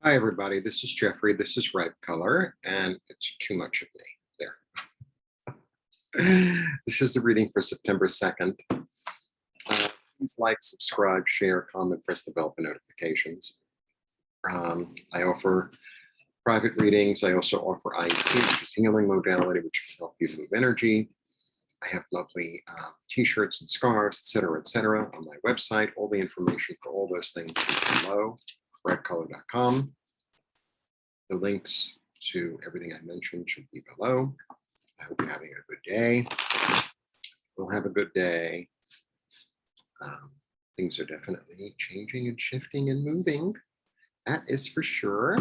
Hi, everybody. This is Jeffrey. This is Red Color, and it's too much of me there. This is the reading for September 2nd. Please like, subscribe, share, comment, press the bell for notifications. I offer private readings. I also offer IET, which is healing modality, which can help you move energy. I have lovely t-shirts and scarves, etc., on my website. All the information for all those things is below, redcolor.com. The links to everything I mentioned should be below. I hope you're having a good day. We'll have a good day. Things are definitely changing and shifting and moving. That is for sure.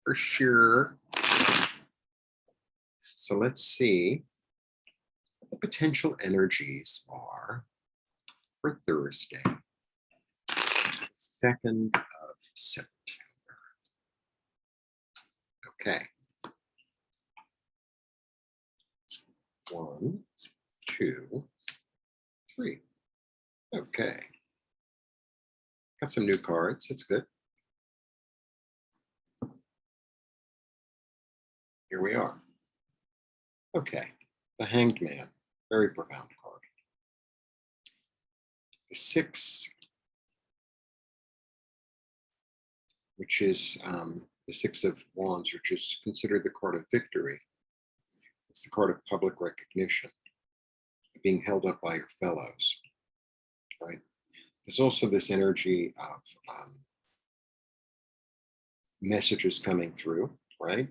For sure. So let's see what the potential energies are for Thursday, 2nd of September. Okay. 1, 2, 3. Okay. Got some new cards. It's good. Here we are. Okay. The Hanged Man. Very profound card. The 6, which is the 6 of Wands, which is considered the card of victory. It's the card of public recognition, being held up by your fellows, right? There's also this energy of messages coming through, right?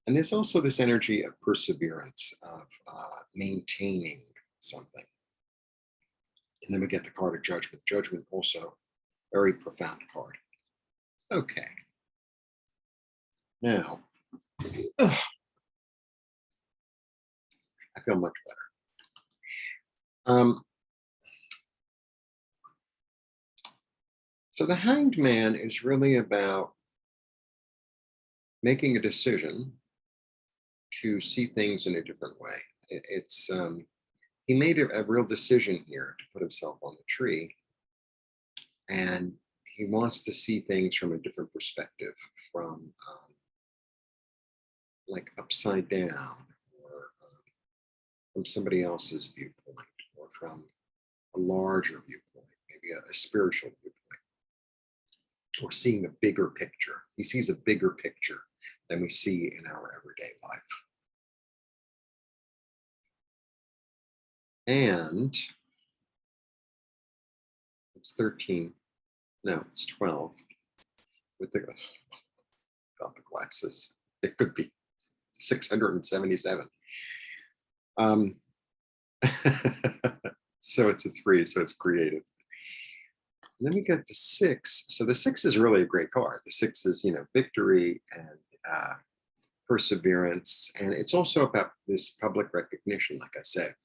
And there's also this energy of perseverance, of maintaining something. And then we get the card of Judgment. Judgment also, very profound card. Okay. Now, I feel much better. So the Hanged Man is really about making a decision to see things in a different way. It's he made a real decision here to put himself on the tree, and he wants to see things from a different perspective, from like upside down, or from somebody else's viewpoint, or from a larger viewpoint, maybe a spiritual viewpoint, or seeing a bigger picture. He sees a bigger picture than we see in our everyday life. And it's 13, no, it's 12 with the, got the glasses. It could be 677. So it's a 3, so it's creative. And then we get the 6. So the 6 is really a great card. The 6 is, victory and perseverance. And it's also about this public recognition, like I said,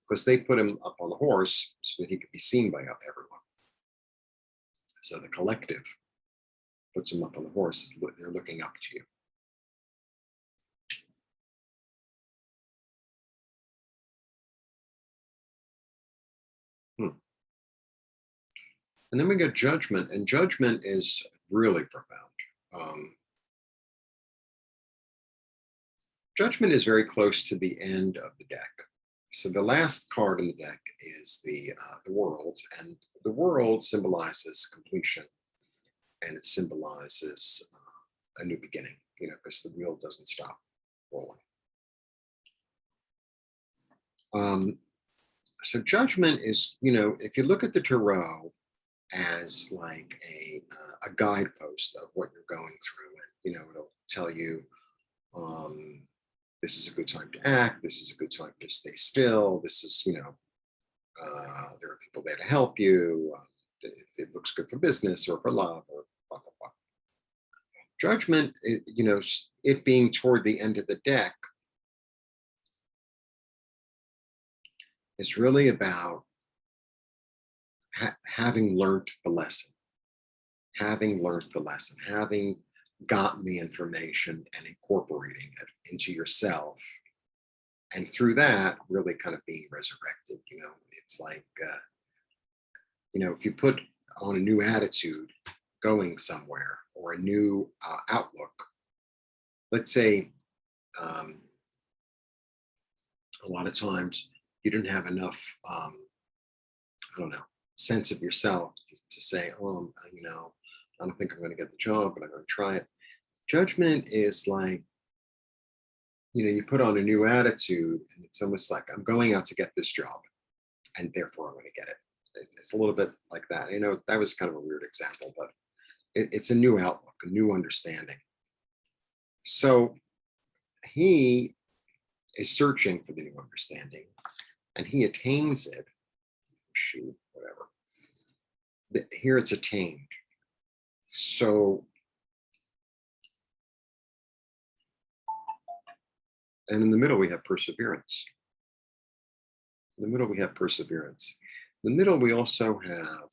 because they put him up on the horse so that he could be seen by everyone. So the collective puts him up on the horse. They're looking up to you. And then we get Judgment, and Judgment is really profound. Judgment is very close to the end of the deck. So the last card in the deck is the World, and the World symbolizes completion, and it symbolizes a new beginning, because the wheel doesn't stop rolling. So Judgment is, if you look at the tarot as like a guidepost of what you're going through, and it'll tell you this is a good time to act, this is a good time to stay still, this is, there are people there to help you, it looks good for business or for love, or blah, blah, blah. Judgment, it being toward the end of the deck, is really about having learned the lesson, having gotten the information and incorporating it into yourself. And through that, really kind of being resurrected. It's like, if you put on a new attitude, going somewhere or a new outlook. Let's say a lot of times you didn't have enough, I don't know, sense of yourself to say, oh, I don't think I'm going to get the job, but I'm going to try it. Judgment is like, you put on a new attitude and it's almost like I'm going out to get this job and therefore I'm going to get it. It's a little bit like that. That was kind of a weird example, but it's a new outlook, a new understanding. So he is searching for the new understanding and he attains it. Shoot, whatever. Here it's attained. So, and in the middle we have perseverance. In the middle we have perseverance. In the middle we also have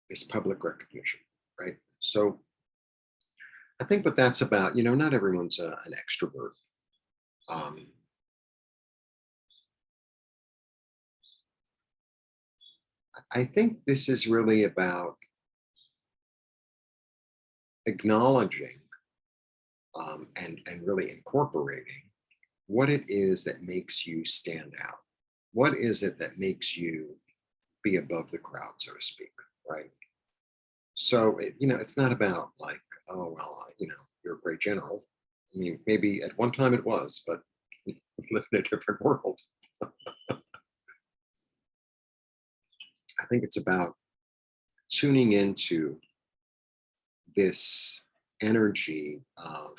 this public recognition, right? So I think what that's about, not everyone's an extrovert. I think this is really about acknowledging and really incorporating what it is that makes you stand out. What is it that makes you be above the crowd, so to speak, right? So, it's not about like, oh, well, you're a great general. I mean, maybe at one time it was, but we live in a different world. I think it's about tuning into this energy of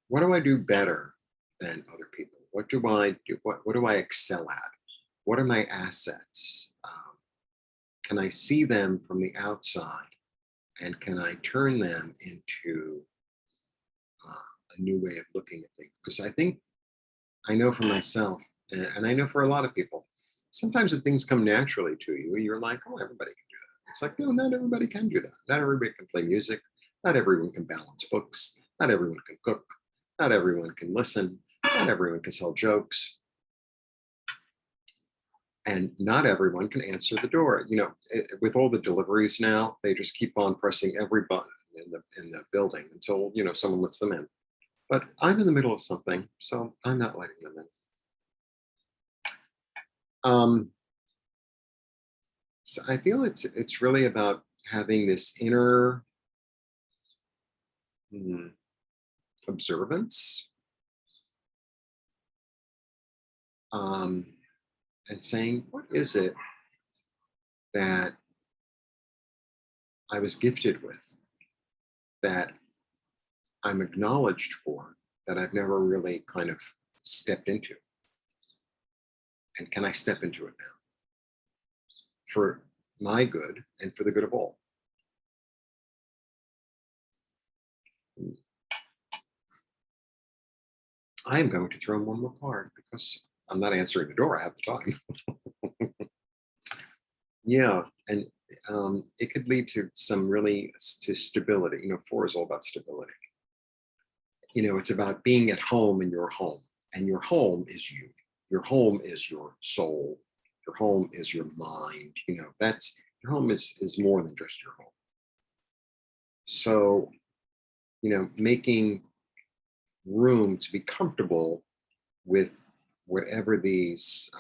what do I do better than other people? What do I do? What do I excel at? What are my assets? Can I see them from the outside? And can I turn them into a new way of looking at things? Because I know for myself, and I know for a lot of people, sometimes when things come naturally to you, you're like, oh, everybody can do that. It's like, no, not everybody can do that. Not everybody can play music. Not everyone can balance books. Not everyone can cook. Not everyone can listen. Not everyone can tell jokes. And not everyone can answer the door. With all the deliveries now, they just keep on pressing every button in the building until, someone lets them in. But I'm in the middle of something, so I'm not letting them in. So I feel it's really about having this inner observance, and saying, what is it that I was gifted with, that I'm acknowledged for, that I've never really kind of stepped into? And can I step into it now? For my good and for the good of all. I am going to throw in one more card because I'm not answering the door. I have the time. Yeah, and it could lead to to stability. 4 is all about stability. It's about being at home in your home, and your home is you. Your home is your soul. Your home is your mind. Your home is more than just your home. So, making room to be comfortable with whatever these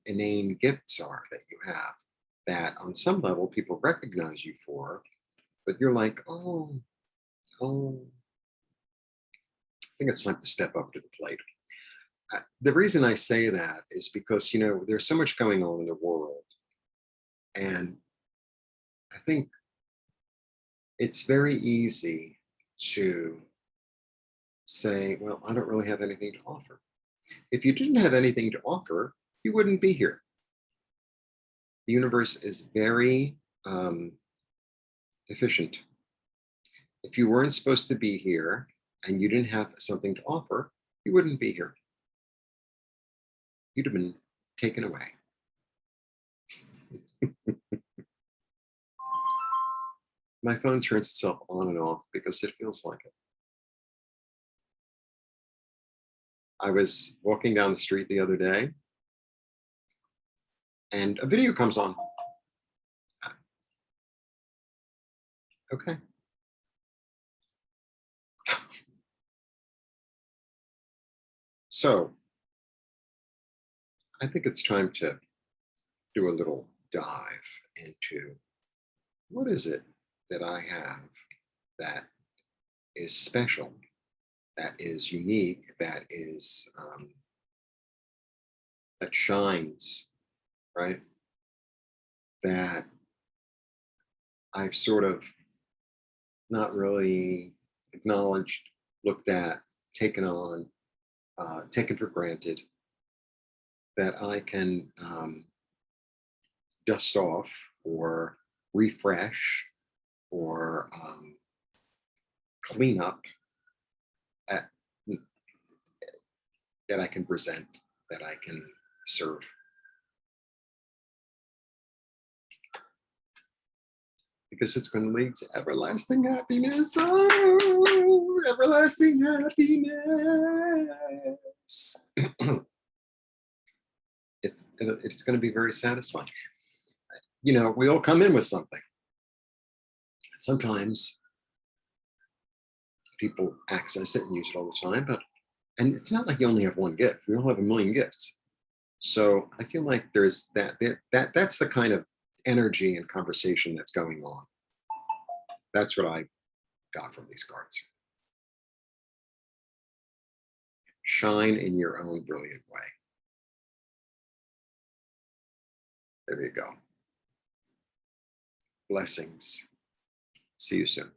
inane gifts are that you have, that on some level people recognize you for, but you're like, oh, I think it's time to step up to the plate. The reason I say that is because, there's so much going on in the world. And I think it's very easy to say, well, I don't really have anything to offer. If you didn't have anything to offer, you wouldn't be here. The universe is very efficient. If you weren't supposed to be here and you didn't have something to offer, you wouldn't be here. You'd have been taken away. My phone turns itself on and off because it feels like it. I was walking down the street the other day, and a video comes on. Okay. So I think it's time to do a little dive into what is it that I have that is special, that is unique, that is that shines, right? That I've sort of not really acknowledged, looked at, taken on, taken for granted, that I can dust off or refresh or clean up at, that I can present, that I can serve. Because it's going to lead to everlasting happiness. Oh, everlasting happiness. It's going to be very satisfying. You know, we all come in with something. Sometimes people access it and use it all the time, and it's not like you only have one gift. We all have a million gifts. So I feel like there's that's the kind of energy and conversation that's going on. That's what I got from these cards. Shine in your own brilliant way. There you go. Blessings. See you soon.